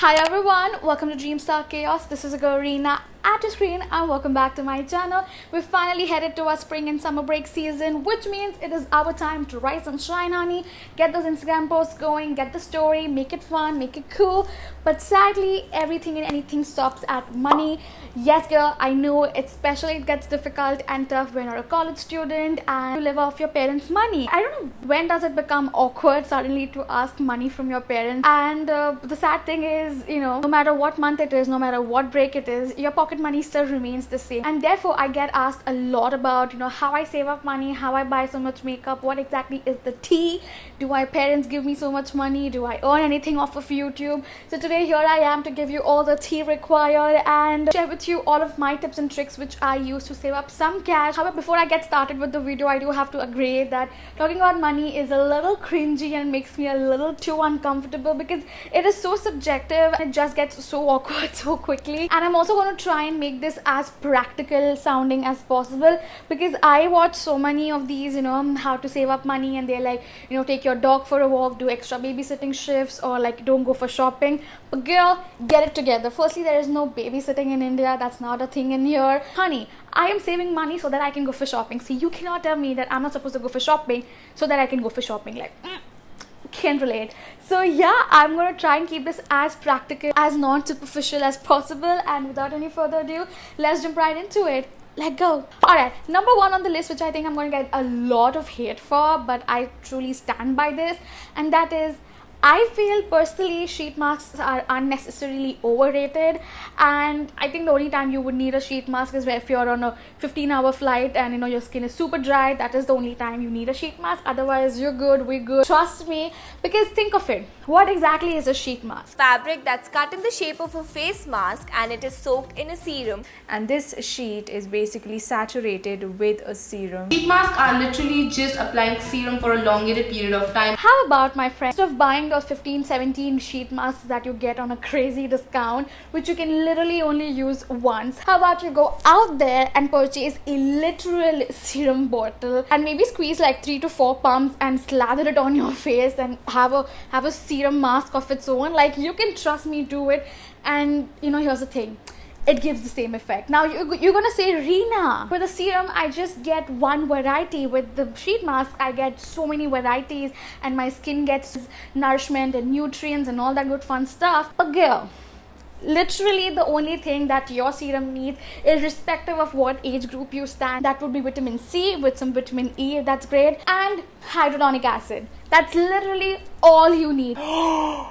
Hi everyone, welcome to Dreamstar Chaos. This is Summereena at your screen and welcome back to my channel. We're finally headed to our spring and summer break season, which means it is our time to rise and shine, honey. Get those Instagram posts going, get the story, make it fun, make it cool. But sadly, everything and anything stops at money. Yes girl, I know, especially it gets difficult and tough when you're a college student and you live off your parents' money. I don't know when does it become awkward suddenly to ask money from your parents. And the sad thing is, no matter what month it is, no matter what break it is, your pocket money still remains the same. And therefore I get asked a lot about how I save up money, how I buy so much makeup, what exactly is the tea, do my parents give me so much money, do I earn anything off of YouTube? So today here I am to give you all the tea required and share with you all of my tips and tricks which I use to save up some cash. However, before I get started with the video, I do have to agree that talking about money is a little cringy and makes me a little too uncomfortable because it is so subjective and it just gets so awkward so quickly. And I'm also going to try and make this as practical sounding as possible because I watch so many of these, how to save up money, and they're like, take your dog for a walk, do extra babysitting shifts, or like don't go for shopping. But girl, get it together. Firstly, there is no babysitting in India. That's not a thing in here. Honey, I am saving money so that I can go for shopping. See, you cannot tell me that I'm not supposed to go for shopping so that I can go for shopping. Like, can't relate. So yeah, I'm gonna try and keep this as practical, as non-superficial as possible, and without any further ado, let's jump right into it. Let go. Alright, number one on the list, which I think I'm going to get a lot of hate for, but I truly stand by this, and that is, I feel personally sheet masks are unnecessarily overrated. And I think the only time you would need a sheet mask is if you're on a 15-hour flight and your skin is super dry. That is the only time you need a sheet mask. Otherwise you're good, we're good, trust me. Because think of it, what exactly is a sheet mask? Fabric that's cut in the shape of a face mask and it is soaked in a serum. And this sheet is basically saturated with a serum. Sheet masks are literally just applying serum for a elongated period of time. How about, my friend, instead of buying those 15-17 sheet masks that you get on a crazy discount, which you can literally only use once, how about you go out there and purchase a literal serum bottle and maybe squeeze like 3 to 4 pumps and slather it on your face and have a serum mask of its own. Like, you can trust me, do it. And here's the thing, it gives the same effect. Now you're gonna say, Reena, with the serum I just get one variety. With the sheet mask I get so many varieties and my skin gets nourishment and nutrients and all that good fun stuff. But girl, literally the only thing that your serum needs, irrespective of what age group you stand, that would be vitamin C with some vitamin E, that's great, and hyaluronic acid. That's literally all you need. Yeah.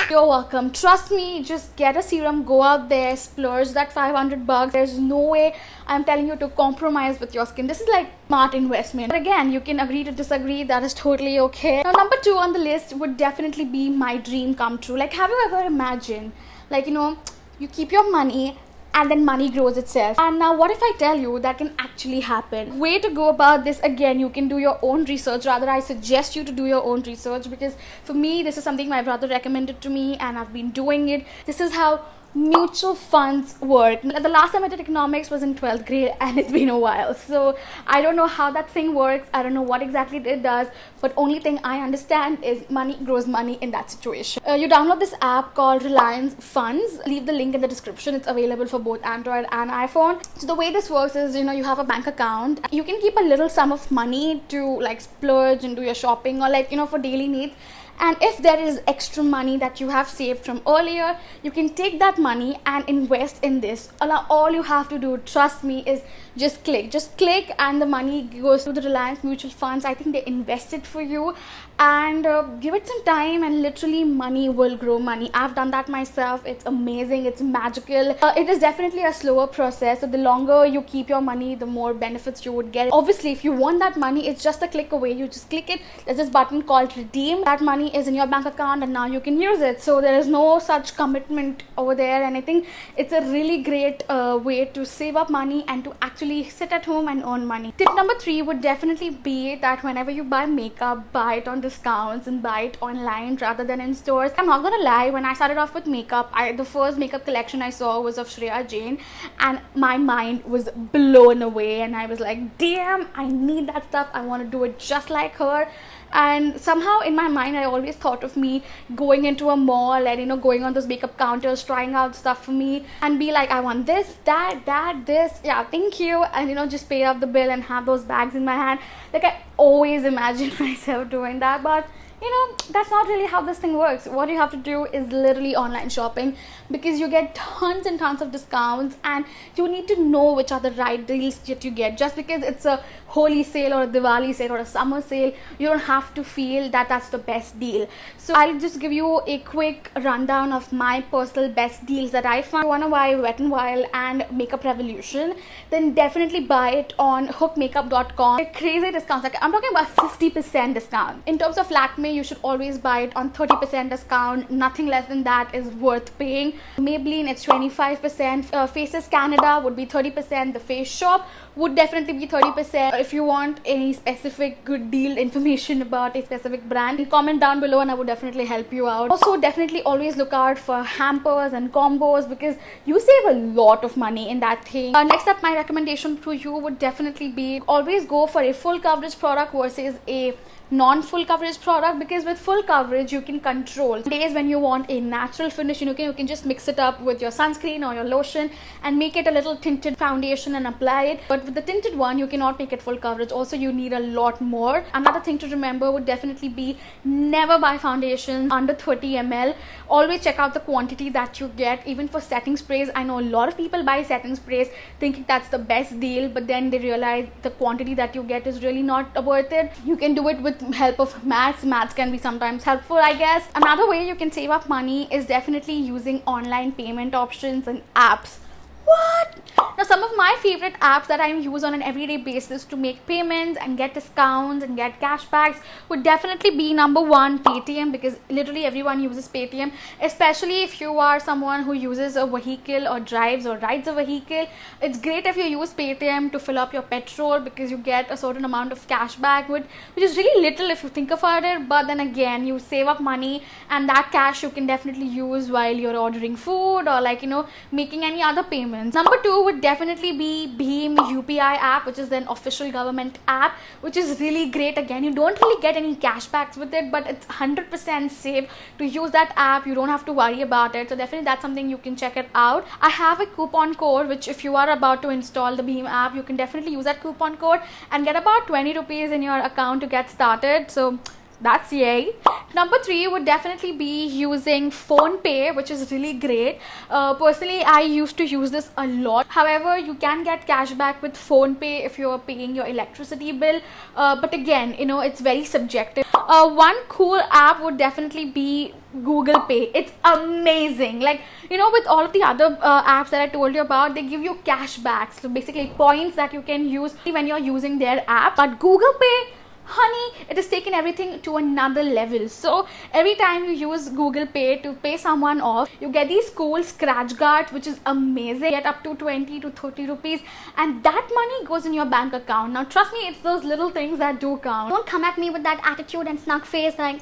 You're welcome. Trust me, just get a serum, go out there, splurge that $500. There's no way I'm telling you to compromise with your skin. This is like smart investment. But again, you can agree to disagree. That is totally okay. Now, number 2 on the list would definitely be my dream come true. Like, have you ever imagined, like, you keep your money and then money grows itself? And now what if I tell you that can actually happen? Way to go about this, again, you can do your own research. Rather, I suggest you to do your own research because for me, this is something my brother recommended to me and I've been doing it. This is how mutual funds work. The last time I did economics was in 12th grade and it's been a while, so I don't know how that thing works. I don't know what exactly it does, but only thing I understand is money grows money in that situation. You download this app called Reliance Funds. Leave the link in the description. It's available for both Android and iPhone. So the way this works is, you have a bank account. You can keep a little sum of money to like splurge and do your shopping or like, for daily needs. And if there is extra money that you have saved from earlier, you can take that money and invest in this. All you have to do, trust me, is just click and the money goes to the Reliance mutual funds. I think they invest it for you, and give it some time and literally money will grow money. I've done that myself. It's amazing, it's magical. It is definitely a slower process, so the longer you keep your money, the more benefits you would get. Obviously, if you want that money, it's just a click away. You just click it. There's this button called redeem. That money is in your bank account and now you can use it. So there is no such commitment over there, and I think it's a really great way to save up money and to actually sit at home and earn money. Tip number 3 would definitely be that whenever you buy makeup, buy it on discounts and buy it online rather than in stores. I'm not gonna lie, when I started off with makeup, the first makeup collection I saw was of Shreya Jain and my mind was blown away and I was like, damn, I need that stuff. I want to do it just like her. And somehow in my mind I always thought of me going into a mall and, you know, going on those makeup counters, trying out stuff for me and be like, I want this, that, this, yeah, thank you, and, you know, just pay up the bill and have those bags in my hand. Like, I always imagined myself doing that, but you know, that's not really how this thing works. What you have to do is literally online shopping, because you get tons and tons of discounts, and you need to know which are the right deals that you get. Just because it's a Holi sale or a Diwali sale or a summer sale, you don't have to feel that that's the best deal. So I'll just give you a quick rundown of my personal best deals that I found. If you want to buy Wet n Wild and Makeup Revolution, then definitely buy it on hookmakeup.com. Crazy discounts, like I'm talking about 50% discount. In terms of Lakme, you should always buy it on 30% discount. Nothing less than that is worth paying. Maybelline, it's 25%. Faces Canada would be 30%. The Face Shop would definitely be 30%. If you want any specific good deal information about a specific brand, comment down below and I would definitely help you out. Also, definitely always look out for hampers and combos, because you save a lot of money in that thing. Next up, my recommendation to you would definitely be always go for a full coverage product versus a non-full coverage product, because with full coverage you can control days when you want a natural finish. You can just mix it up with your sunscreen or your lotion and make it a little tinted foundation and apply it. But with the tinted one, you cannot make it full coverage. Also, you need a lot more. Another thing to remember would definitely be never buy foundations under 30 ml. Always check out the quantity that you get. Even for setting sprays, I know a lot of people buy setting sprays thinking that's the best deal, but then they realize the quantity that you get is really not worth it. You can do it with help of maths can be sometimes helpful, I guess. Another way you can save up money is definitely using online payment options and apps. What? Now, some of my favorite apps that I use on an everyday basis to make payments and get discounts and get cashbacks would definitely be number one, Paytm, because literally everyone uses Paytm, especially if you are someone who uses a vehicle or drives or rides a vehicle. It's great if you use Paytm to fill up your petrol, because you get a certain amount of cashback, which is really little if you think about it, but then again, you save up money, and that cash you can definitely use while you're ordering food or, like, making any other payments. Number two would definitely be BHIM UPI app, which is an official government app, which is really great. Again, you don't really get any cashbacks with it, but it's 100% safe to use that app. You don't have to worry about it. So definitely that's something you can check it out. I have a coupon code, which if you are about to install the BHIM app, you can definitely use that coupon code and get about 20 rupees in your account to get started. So that's yay. Number three would definitely be using Phonepay, which is really great. Personally, I used to use this a lot. However, you can get cashback with Phonepay if you're paying your electricity bill. But again, it's very subjective. One cool app would definitely be GooglePay. It's amazing. Like, with all of the other apps that I told you about, they give you cashbacks. So basically points that you can use when you're using their app. But GooglePay, honey, it has taken everything to another level. So every time you use GooglePay to pay someone off, you get these cool scratch cards, which is amazing. Get up to 20 to 30 rupees, and that money goes in your bank account. Now trust me, it's those little things that do count. Don't come at me with that attitude and snug face like,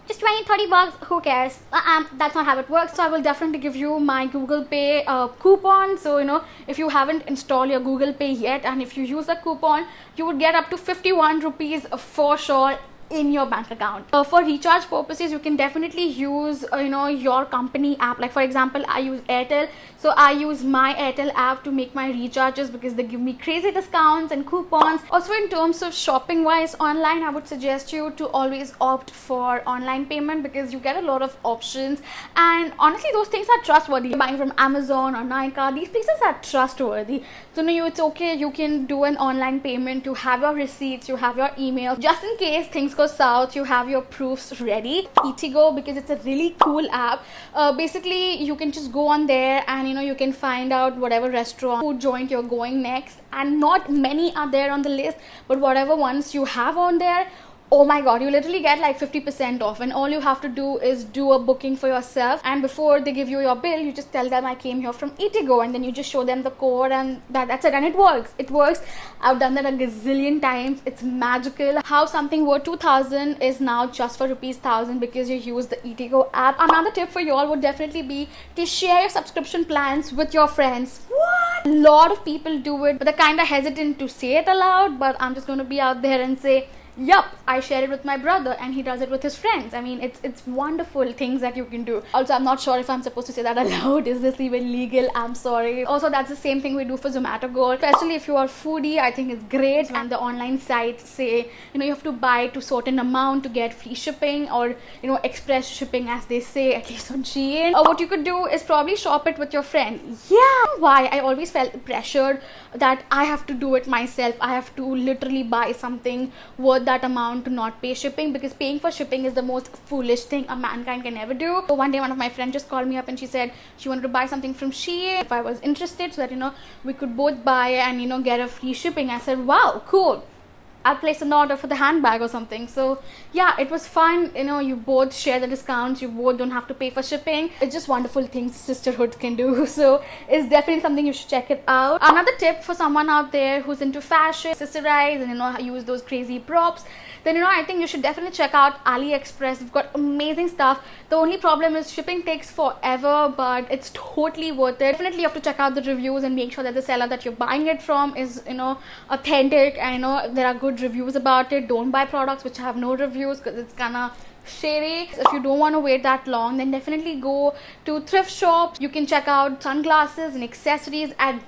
just 20-30 bucks, who cares? That's not how it works. So I will definitely give you my GooglePay coupon. So if you haven't installed your GooglePay yet, and if you use the coupon, you would get up to 51 rupees for sure in your bank account. For recharge purposes, you can definitely use your company app. Like, for example, I use Airtel, so I use my Airtel app to make my recharges, because they give me crazy discounts and coupons. Also, in terms of shopping wise online, I would suggest you to always opt for online payment, because you get a lot of options, and honestly those things are trustworthy. You're buying from Amazon or Nykaa, these places are trustworthy. So it's okay, you can do an online payment, you have your receipts, you have your email, just in case things go south, you have your proofs ready. Eatigo, because it's a really cool app. Basically, you can just go on there and you can find out whatever restaurant, food joint you're going next, and not many are there on the list, but whatever ones you have on there, oh my god, you literally get like 50% off, and all you have to do is do a booking for yourself, and before they give you your bill, you just tell them I came here from Eatigo, and then you just show them the code, and that's it, and it works. I've done that a gazillion times. It's magical how something worth 2,000 is now just for rupees 1,000 because you use the Eatigo app. Another tip for you all would definitely be to share your subscription plans with your friends. What? A lot of people do it, but they're kind of hesitant to say it aloud, but I'm just going to be out there and say, Yup, I share it with my brother and he does it with his friends. I mean, it's wonderful things that you can do. Also, I'm not sure if I'm supposed to say that aloud. Is this even legal? I'm sorry. Also, that's the same thing we do for Zomato Go. Especially if you are foodie, I think it's great when the online sites say, you know, you have to buy to certain amount to get free shipping, or, you know, express shipping as they say, at least on Shein. Or what you could do is probably shop it with your friend. Yeah. Why? I always felt pressured that I have to do it myself. I have to literally buy something worth that amount to not pay shipping, because paying for shipping is the most foolish thing a mankind can ever do. So one day one of my friends just called me up and she said she wanted to buy something from Shein if I was interested, so that, you know, we could both buy and, you know, get a free shipping. I said, wow, cool, I'll place an order for the handbag or something. So yeah, it was fun. You know, you both share the discounts, you both don't have to pay for shipping. It's just wonderful things sisterhood can do. So it's definitely something you should check it out. Another tip for someone out there who's into fashion, accessorize, and, you know, use those crazy props, then, you know, I think you should definitely check out AliExpress. They've got amazing stuff. The only problem is shipping takes forever, but it's totally worth it. Definitely you have to check out the reviews and make sure that the seller that you're buying it from is, you know, authentic, and, you know, there are good reviews about it. Don't buy products which have no reviews, because it's kinda shady. If you don't want to wait that long, then definitely go to thrift shops. You can check out sunglasses and accessories at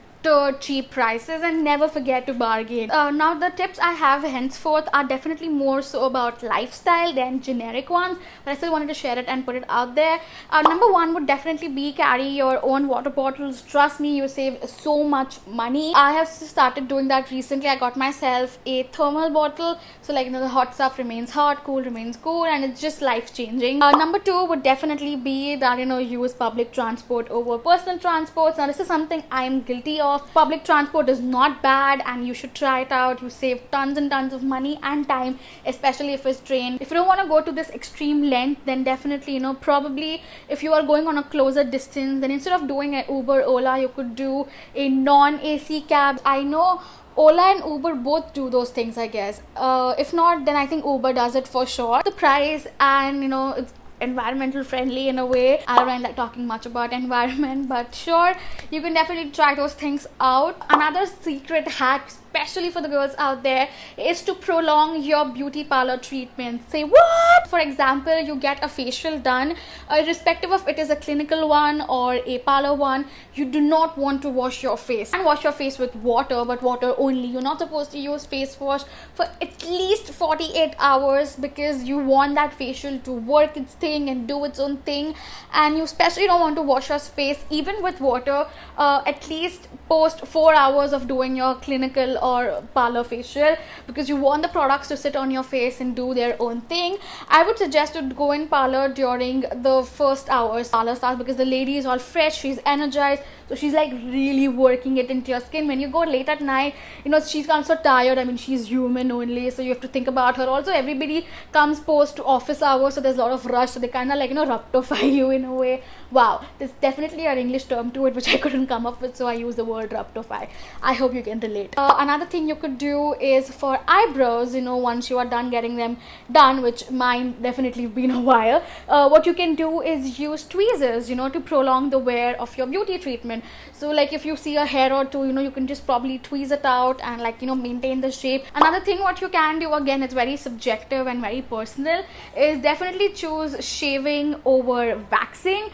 cheap prices, and never forget to bargain. Now the tips I have henceforth are definitely more so about lifestyle than generic ones, but I still wanted to share it and put it out there. Number one would definitely be carry your own water bottles. Trust me, you save so much money. I have started doing that recently. I got myself a thermal bottle, so, like, you know, the hot stuff remains hot, cool remains cool, and it's just life changing. Number two would definitely be that, you know, use public transport over personal transports. Now this is something I'm guilty of. Public transport is not bad and you should try it out. You save tons and tons of money and time, especially if it's train. If you don't want to go to this extreme length, then definitely, you know, probably if you are going on a closer distance, then instead of doing an Uber, Ola, you could do a non-AC cab. I know Ola and Uber both do those things, I guess. If not, then I think Uber does it for sure. The price, and, you know, it's environmental friendly in a way. I don't really like talking much about environment, but sure, you can definitely try those things out. Another secret hack, especially for the girls out there, is to prolong your beauty parlor treatment. Say what? For example, you get a facial done, irrespective of it is a clinical one or a parlor one, you do not want to wash your face. And wash your face with water, but water only. You're not supposed to use face wash for at least 48 hours, because you want that facial to work its thing and do its own thing, and you especially don't want to wash your face even with water at least post 4 hours of doing your clinical or parlor facial, because you want the products to sit on your face and do their own thing. I would suggest to go in parlor during the first hours parlor starts, because the lady is all fresh, she's energized, so she's like really working it into your skin. When you go late at night, you know, she's also tired. I mean, she's human only, so you have to think about her. Also, everybody comes post office hours, so there's a lot of rush, so they kind of, like, you know, ruptify you in a way. Wow, there's definitely an English term to it which I couldn't come up with, so I use the word ruptify. I hope you can relate. Another thing you could do is for eyebrows, you know, once you are done getting them done, which mine definitely been a while, what you can do is use tweezers, you know, to prolong the wear of your beauty treatment. So, like, if you see a hair or two, you know, you can just probably tweeze it out and, like, you know, maintain the shape. Another thing what you can do, again, it's very subjective and very personal, is definitely choose shaving over waxing.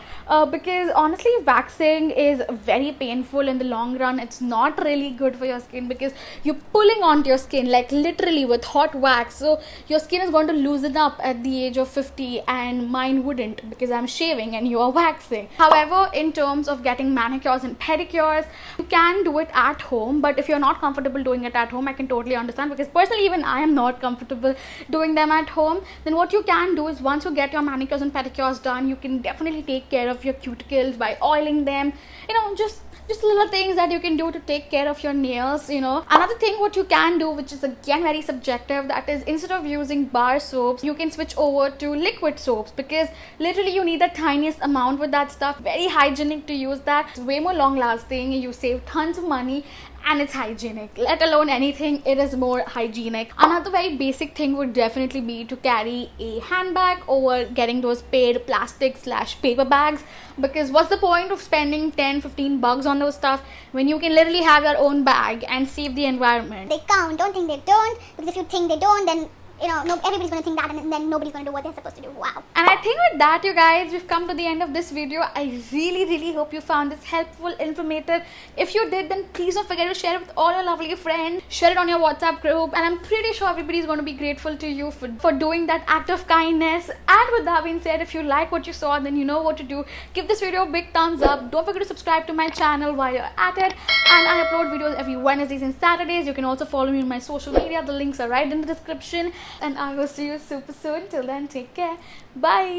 Because honestly, waxing is very painful in the long run. It's not really good for your skin, because you're pulling onto your skin, like, literally with hot wax. So your skin is going to loosen up at the age of 50, and mine wouldn't, because I'm shaving and you are waxing. However, in terms of getting manicures and pedicures, you can do it at home, but if you're not comfortable doing it at home, I can totally understand, because personally even I am not comfortable doing them at home. Then what you can do is, once you get your manicures and pedicures done, you can definitely take care of your cuticles by oiling them, you know, just little things that you can do to take care of your nails, you know. Another thing what you can do, which is again very subjective, that is, instead of using bar soaps, you can switch over to liquid soaps, because literally you need the tiniest amount with that stuff. Very hygienic to use that. It's way more long lasting, you save tons of money, and it's hygienic. Let alone anything, it is more hygienic. Another very basic thing would definitely be to carry a handbag over getting those paid plastic/paper bags, because what's the point of spending 10-15 bucks on those stuff when you can literally have your own bag and save the environment? They count. Don't think they don't, because if you think they don't, then everybody's going to think that, and then nobody's going to do what they're supposed to do. Wow. And I think with that, you guys, we've come to the end of this video. I really hope you found this helpful, informative. If you did, then please don't forget to share it with all your lovely friends. Share it on your WhatsApp group, and I'm pretty sure everybody's going to be grateful to you for doing that act of kindness. And with that being said, if you like what you saw, then you know what to do. Give this video a big thumbs up. Don't forget to subscribe to my channel while you're at it. And I upload videos every Wednesdays and Saturdays. You can also follow me on my social media. The links are right in the description. And I will see you super soon. Till then, take care. Bye.